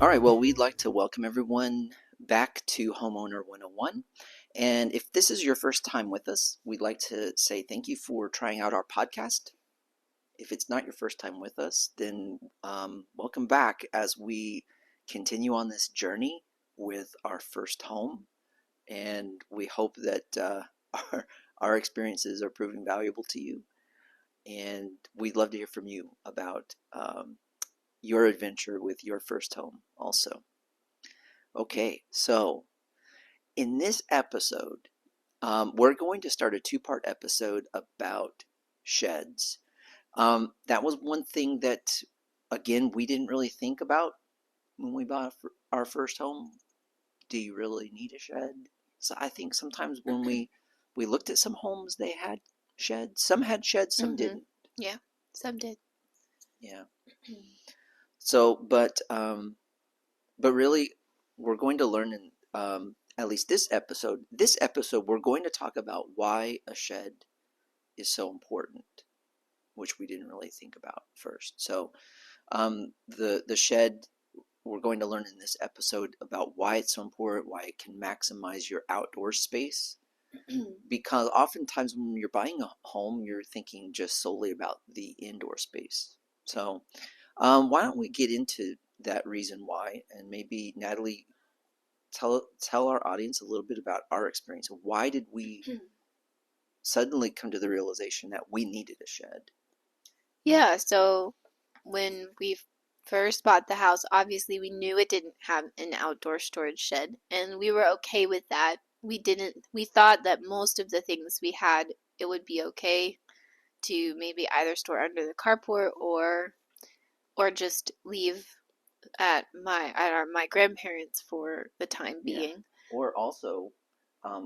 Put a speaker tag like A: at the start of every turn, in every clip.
A: All right, well, we'd like to welcome everyone back to Homeowner 101. And if this is your first time with us, we'd like to say thank you for trying out our podcast. If it's not your first time with us, then welcome back as we continue on this journey with our first home. And we hope that our experiences are proving valuable to you. And we'd love to hear from you about your adventure with your first home also. Okay, so in this episode, we're going to start a two-part episode about sheds. That was one thing that, again, we didn't really think about when we bought our first home. Do you really need a shed? So I think sometimes when we looked at some homes, they had sheds. Some had sheds, some didn't.
B: Yeah, some did.
A: Yeah. So, but really, we're going to learn in at least this episode. This episode, we're going to talk about why a shed is so important, which we didn't really think about first. So, the shed, we're going to learn in this episode about why it's so important, why it can maximize your outdoor space. Because oftentimes when you're buying a home, you're thinking just solely about the indoor space. So, why don't we get into that reason why, and maybe Natalie, tell our audience a little bit about our experience. Why did we suddenly come to the realization that we needed a shed?
B: Yeah, so when we first bought the house, obviously we knew it didn't have an outdoor storage shed, and we were okay with that. We thought that most of the things we had, it would be okay to maybe either store under the carport or just leave at my grandparents for the time
A: Yeah.
B: being.
A: Or also,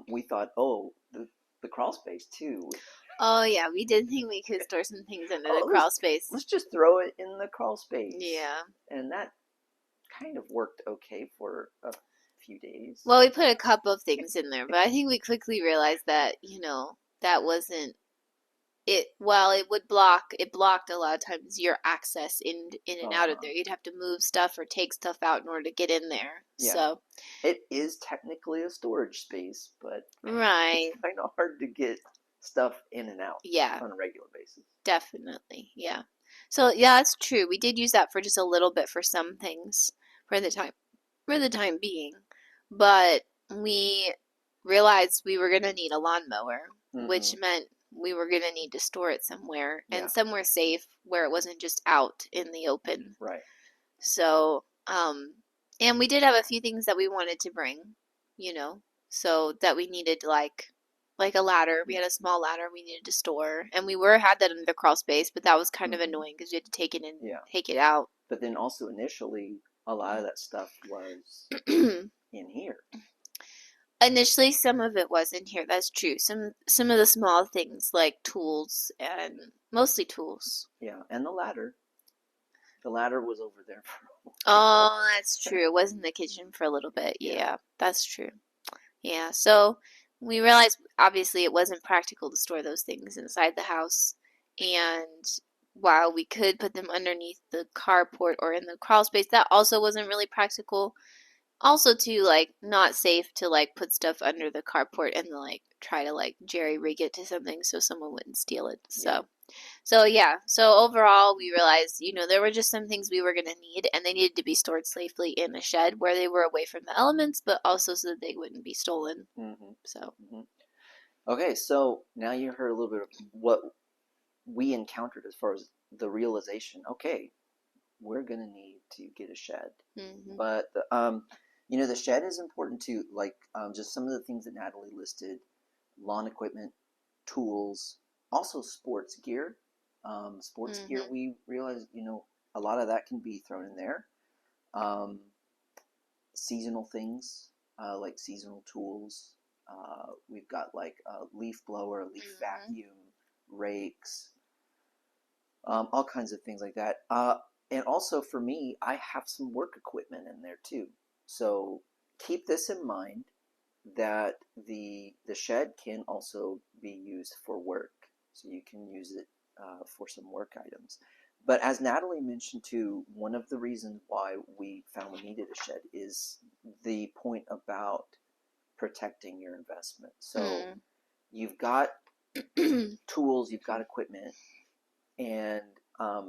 A: we thought, the crawl space too.
B: Oh yeah, we did think we could store some things under the
A: Oh,
B: crawl space.
A: let's just throw it in the crawl space.
B: Yeah.
A: And that kind of worked okay for a few days.
B: Well, we put a couple of things in there, but I think we quickly realized that, that wasn't it. While it blocked a lot of times your access in and out of there. You'd have to move stuff or take stuff out in order to get in there.
A: Yeah.
B: So,
A: it is technically a storage space, but
B: right.
A: it's kind of hard to get stuff in and out
B: Yeah,
A: on a regular basis.
B: definitely. Yeah. So, yeah, that's true. We did use that for just a little bit for some things for the time being. But we realized we were going to need a lawnmower, which meant we were going to need to store it somewhere and somewhere safe where it wasn't just out in the open.
A: Right.
B: So, and we did have a few things that we wanted to bring, so that we needed like a ladder. We had a small ladder we needed to store, and we had that in the crawl space, but that was kind of annoying because you had to take it in, take it out.
A: But then also initially, a lot of that stuff was in here.
B: Initially, some of it was in here. That's true. Some of the small things like tools and mostly tools.
A: Yeah, and the ladder. The ladder was over there.
B: Oh, that's true. It was in the kitchen for a little bit. Yeah, that's true. Yeah, so we realized obviously it wasn't practical to store those things inside the house. And while we could put them underneath the carport or in the crawl space, that also wasn't really practical. Also, too, like, not safe to, like, put stuff under the carport and, like, try to, like, jerry rig it to something so someone wouldn't steal it. So yeah. So overall, we realized, there were just some things we were going to need, and they needed to be stored safely in a shed where they were away from the elements, but also so that they wouldn't be stolen. So.
A: Okay, so now you heard a little bit of what we encountered as far as the realization. Okay, we're gonna need to get a shed, but the shed is important too. Like just some of the things that Natalie listed: lawn equipment, tools, also sports gear. Sports gear, we realized, a lot of that can be thrown in there. Seasonal things, like seasonal tools. We've got like a leaf blower, leaf vacuum, rakes, all kinds of things like that. And also for me, I have some work equipment in there too. So keep this in mind that the shed can also be used for work. So you can use it for some work items. But as Natalie mentioned too, one of the reasons why we found we needed a shed is the point about protecting your investment. So you've got tools, you've got equipment, and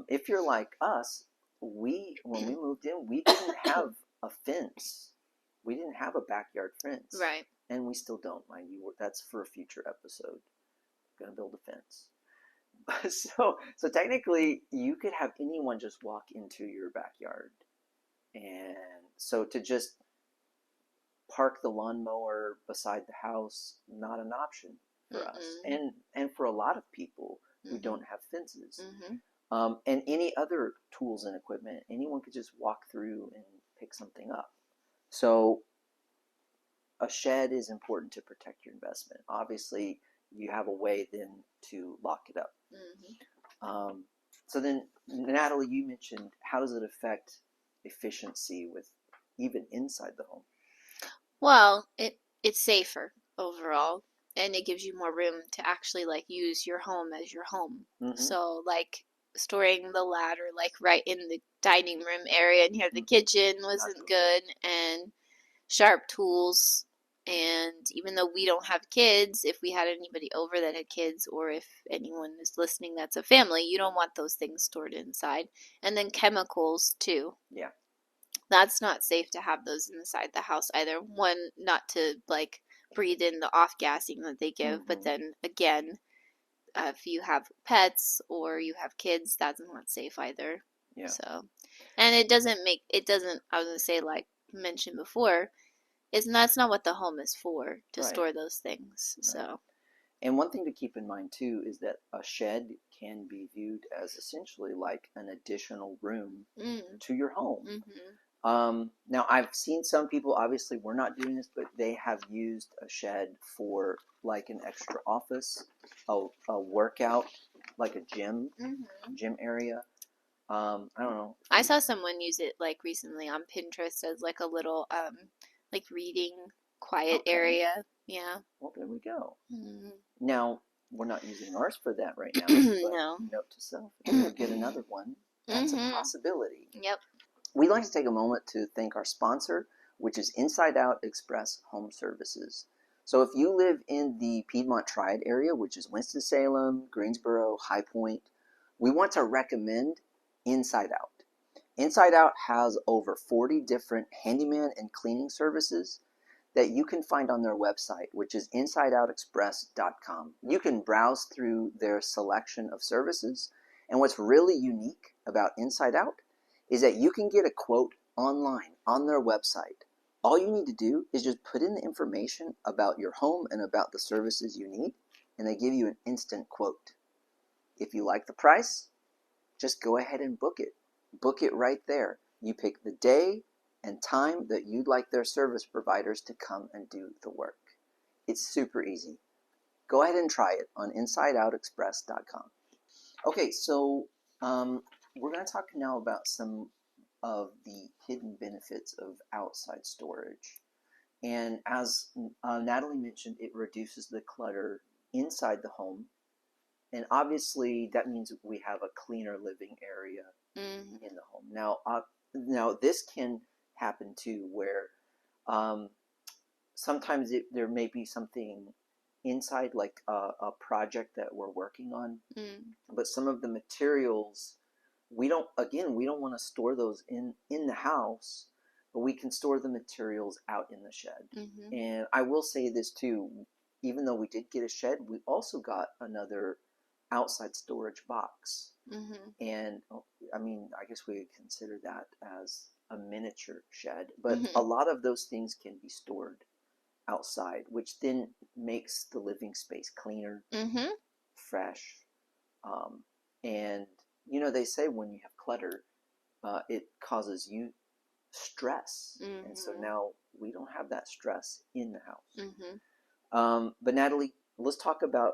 A: if you're like us, when we moved in, we didn't have a fence. We didn't have a backyard fence,
B: Right.
A: and we still don't, mind you. That's for a future episode. We're gonna build a fence. So technically, you could have anyone just walk into your backyard, and so to just park the lawnmower beside the house, not an option for us, and for a lot of people who don't have fences. And any other tools and equipment, anyone could just walk through and pick something up. So a shed is important to protect your investment. Obviously, you have a way then to lock it up. So then, Natalie, you mentioned, how does it affect efficiency with even inside the home?
B: Well, it's safer overall, and it gives you more room to actually like use your home as your home. So like storing the ladder like right in the dining room area near the kitchen wasn't good, and sharp tools. And even though we don't have kids, if we had anybody over that had kids, or if anyone is listening that's a family, you don't want those things stored inside. And then chemicals too.
A: Yeah.
B: That's not safe to have those inside the house either. One, not to like breathe in the off gassing that they give, but then again, if you have pets or you have kids, that's not safe either.
A: Yeah.
B: So, and it doesn't, I was gonna say, like mentioned before, that's not what the home is for, to store those things.
A: Right.
B: So,
A: and one thing to keep in mind too is that a shed can be viewed as essentially like an additional room to your home. Now, I've seen some people, obviously we're not doing this, but they have used a shed for like an extra office, a workout, like a gym area. I don't know.
B: I saw someone use it like recently on Pinterest as like a little like reading quiet area. Yeah.
A: Well, there we go. Now, we're not using ours for that right now.
B: No.
A: Note to self, if you get another one, that's a possibility.
B: Yep.
A: We'd like to take a moment to thank our sponsor, which is Inside Out Express Home Services. So if you live in the Piedmont Triad area, which is Winston-Salem, Greensboro, High Point, we want to recommend Inside Out. Inside Out has over 40 different handyman and cleaning services that you can find on their website, which is insideoutexpress.com. You can browse through their selection of services, and what's really unique about Inside Out is that you can get a quote online on their website. All you need to do is just put in the information about your home and about the services you need, and they give you an instant quote. If you like the price, just go ahead and book it. Book it right there. You pick the day and time that you'd like their service providers to come and do the work. It's super easy. Go ahead and try it on insideoutexpress.com. Okay, so we're going to talk now about some of the hidden benefits of outside storage. And as Natalie mentioned, it reduces the clutter inside the home. And obviously, that means we have a cleaner living area in the home. Now this can happen too, where sometimes there may be something inside, like a project that we're working on, but some of the materials we don't want to store those in the house, but we can store the materials out in the shed. And I will say this too, even though we did get a shed, we also got another outside storage box. And I mean, I guess we would consider that as a miniature shed, but a lot of those things can be stored outside, which then makes the living space cleaner, fresh, and you know, they say when you have clutter, it causes you stress, and so now we don't have that stress in the house. But Natalie, let's talk about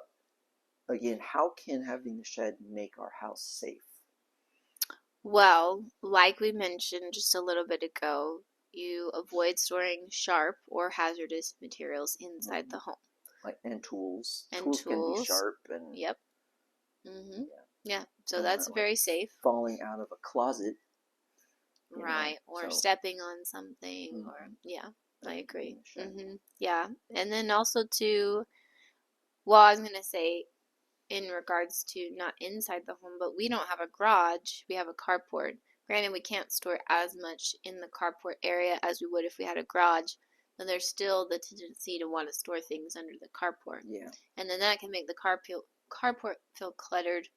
A: again, how can having the shed make our house safe?
B: Well, like we mentioned just a little bit ago, you avoid storing sharp or hazardous materials inside the home.
A: Like and tools.
B: And
A: tools can be
B: tools.
A: sharp and
B: Yep.
A: yeah.
B: Yeah. So that's
A: like
B: very safe.
A: falling out of a closet,
B: Right. Or
A: So,
B: stepping on something, or
A: mhm,
B: yeah, I agree.
A: shed.
B: Yeah. And then also to, well, I was gonna say in regards to not inside the home, but we don't have a garage. We have a carport. Granted, we can't store as much in the carport area as we would if we had a garage, but there's still the tendency to want to store things under the carport.
A: Yeah.
B: And then that can make the carport feel cluttered,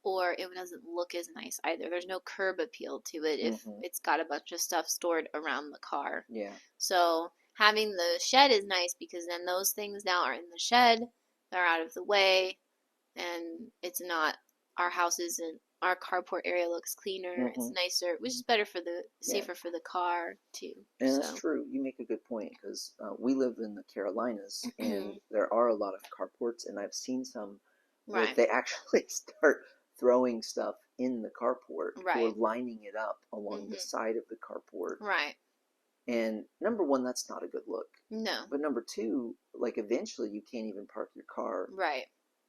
B: or it doesn't look as nice either. There's no curb appeal to it if it's got a bunch of stuff stored around the car.
A: Yeah.
B: So having the shed is nice because then those things now are in the shed, they're out of the way, and it's not, our house isn't, our carport area looks cleaner, it's nicer, which is better for the, safer for the car too.
A: And that's
B: So
A: true. You make a good point because we live in the Carolinas and there are a lot of carports, and I've seen some where
B: right,
A: they actually start throwing stuff in the carport or
B: right,
A: lining it up along the side of the carport.
B: right.
A: And number one, that's not a good look.
B: No,
A: But number two, like eventually you can't even park your car
B: right,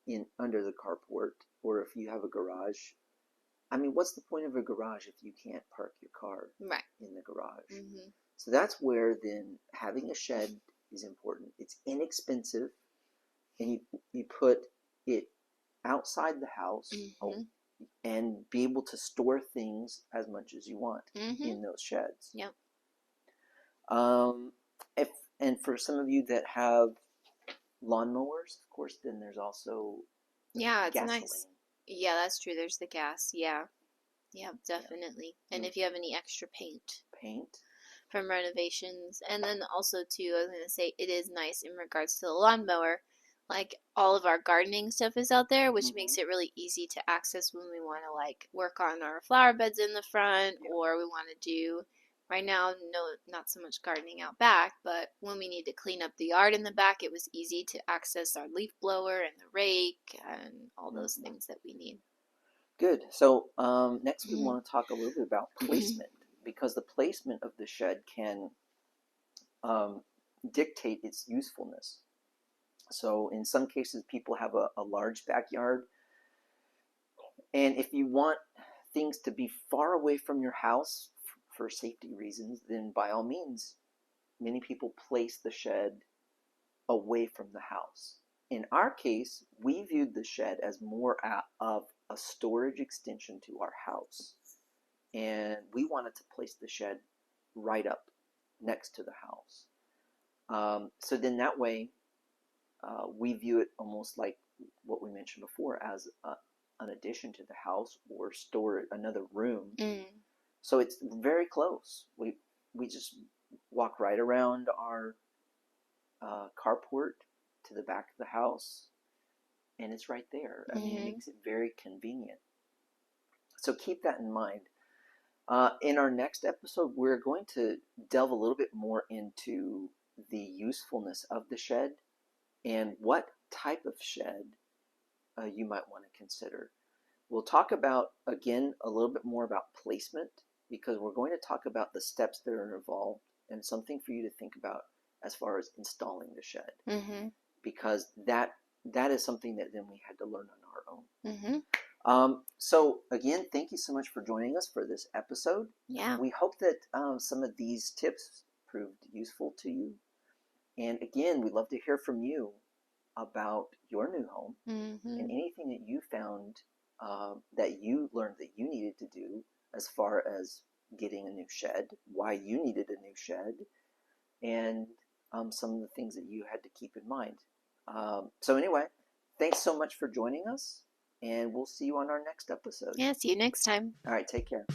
A: in under the carport, or if you have a garage. I mean, what's the point of a garage if you can't park your car
B: right.
A: in the garage? So that's where then having a shed is important. It's inexpensive, and you put it outside the house and be able to store things as much as you want in those sheds.
B: Yep.
A: If and for some of you that have lawnmowers, of course, then there's also
B: Yeah, it's
A: gasoline.
B: nice. Yeah, that's true. There's the gas. Yeah. Yep, definitely. And if you have any extra paint from renovations. And then also too, I was gonna say it is nice in regards to the lawnmower. Like all of our gardening stuff is out there, which makes it really easy to access when we want to like work on our flower beds in the front, or we want to do right now, no, not so much gardening out back, but when we need to clean up the yard in the back, it was easy to access our leaf blower and the rake and all those things that we need.
A: Good. So next we want to talk a little bit about placement, because the placement of the shed can dictate its usefulness. So in some cases, people have a large backyard, and if you want things to be far away from your house for safety reasons, then by all means, many people place the shed away from the house. In our case, we viewed the shed as more of a storage extension to our house, and we wanted to place the shed right up next to the house. So then that way, we view it almost like what we mentioned before as an addition to the house or store another room. So it's very close. We just walk right around our carport to the back of the house, and it's right there. I mean, it makes it very convenient. So keep that in mind. In our next episode, we're going to delve a little bit more into the usefulness of the shed and what type of shed you might want to consider. We'll talk about, again, a little bit more about placement, because we're going to talk about the steps that are involved and something for you to think about as far as installing the shed, because that is something that then we had to learn on our own. So again, thank you so much for joining us for this episode.
B: Yeah.
A: We hope that some of these tips proved useful to you. And again, we'd love to hear from you about your new home and anything that you found that you learned that you needed to do as far as getting a new shed, why you needed a new shed, and some of the things that you had to keep in mind. So anyway, thanks so much for joining us, and we'll see you on our next episode.
B: Yeah, see you next time.
A: All right, take care.